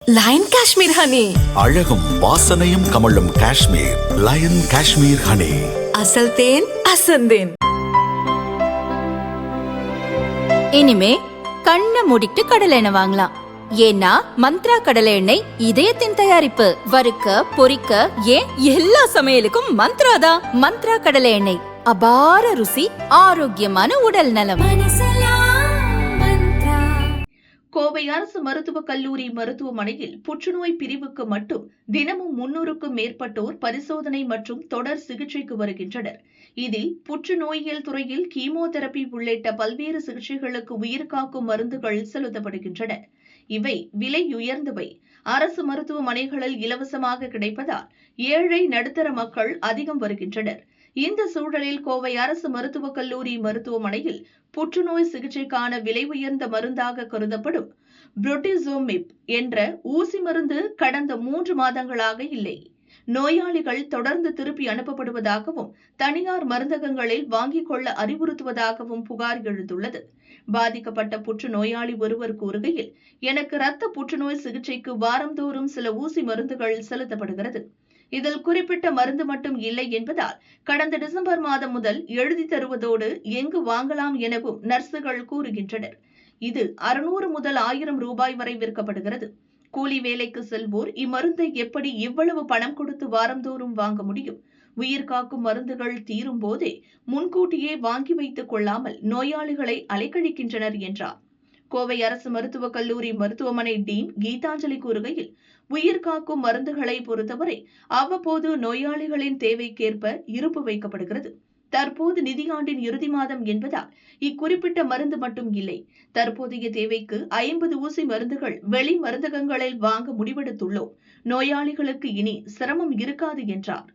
Line Kashmir honey, அழகும் வாசனையும் கமழும் காஷ்மீர் லயன் காஷ்மீர் ஹனி. அசல் தேன் அசந்தேன். இனிமே கண்ணை மூடிட்டு கடலை எண்ணெய் வாங்கலாம். ஏன்னா மந்த்ரா கடலை எண்ணெய் இதயத்தின் தயாரிப்பு. வறுக்க பொரிக்க ஏன் எல்லா சமையலுக்கும் மந்த்ரா தான். மந்த்ரா கடலை எண்ணெய், அபார ருசி, ஆரோக்கியமான உடல் நலம். கோவை அரசு மருத்துவக் கல்லூரி மருத்துவமனையில் புற்றுநோய் பிரிவுக்கு மட்டும் தினமும் 300க்கும் மேற்பட்டோர் பரிசோதனை மற்றும் தொடர் சிகிச்சைக்கு வருகின்றனர். இதில் புற்றுநோயியல் துறையில் கீமோதெரபி உள்ளிட்ட பல்வேறு சிகிச்சைகளுக்கு உயிர்காக்கும் மருந்துகள் செலுத்தப்படுகின்றன. இவை விலை உயர்ந்தவை. அரசு மருத்துவமனைகளில் இலவசமாக கிடைப்பதால் ஏழை நடுத்தர மக்கள் அதிகம் வருகின்றனர். இந்த சூழலில் கோவை அரசு மருத்துவக் கல்லூரி மருத்துவமனையில் புற்றுநோய் சிகிச்சைக்கான விலை உயர்ந்த மருந்தாக கருதப்படும் புரோட்டிசோமிப் என்ற ஊசி மருந்து கடந்த 3 மாதங்களாக இல்லை. நோயாளிகள் தொடர்ந்து திருப்பி அனுப்பப்படுவதாகவும் தனியார் மருந்தகங்களில் வாங்கிக் கொள்ள அறிவுறுத்துவதாகவும் புகார் எழுந்துள்ளது. பாதிக்கப்பட்ட புற்றுநோயாளி ஒருவர் கூறுகையில், எனக்கு இரத்த புற்றுநோய் சிகிச்சைக்கு வாரந்தோறும் சில ஊசி மருந்துகள் செலுத்தப்படுகிறது. இதில் குறிப்பிட்ட மருந்து மட்டும் இல்லை என்பதால் கடந்த டிசம்பர் மாதம் முதல் எழுதி தருவதோடு எங்கு வாங்கலாம் எனவும் நர்சுகள் கூறுகின்றனர். இது 600 முதல் 1000 ரூபாய் வரை விற்கப்படுகிறது. கூலி வேலைக்கு செல்வோர் இம்மருந்தை எப்படி இவ்வளவு பணம் கொடுத்து வாரந்தோறும் வாங்க முடியும்? உயிர்காக்கும் மருந்துகள் தீரும் போதே முன்கூட்டியே வாங்கி வைத்துக் கொள்ளாமல் நோயாளிகளை அலைக்கழிக்கின்றனர் என்றார். கோவை அரசு மருத்துவக் கல்லூரி மருத்துவமனை டீன் கீதாஞ்சலி கூறுகையில், உயிர்காக்கும் மருந்துகளை பொறுத்தவரை அவ்வப்போது நோயாளிகளின் தேவைக்கேற்ப இருப்பு வைக்கப்படுகிறது. தற்போது நிதியாண்டின் இறுதி மாதம் என்பதால் இக்குறிப்பிட்ட மருந்து மட்டும் இல்லை. தற்போதைய தேவைக்கு 50 ஊசி மருந்துகள் வெளி மருந்தகங்களில் வாங்க முடிவெடுத்துள்ளோம். நோயாளிகளுக்கு இனி சிரமம் இருக்காது என்றார்.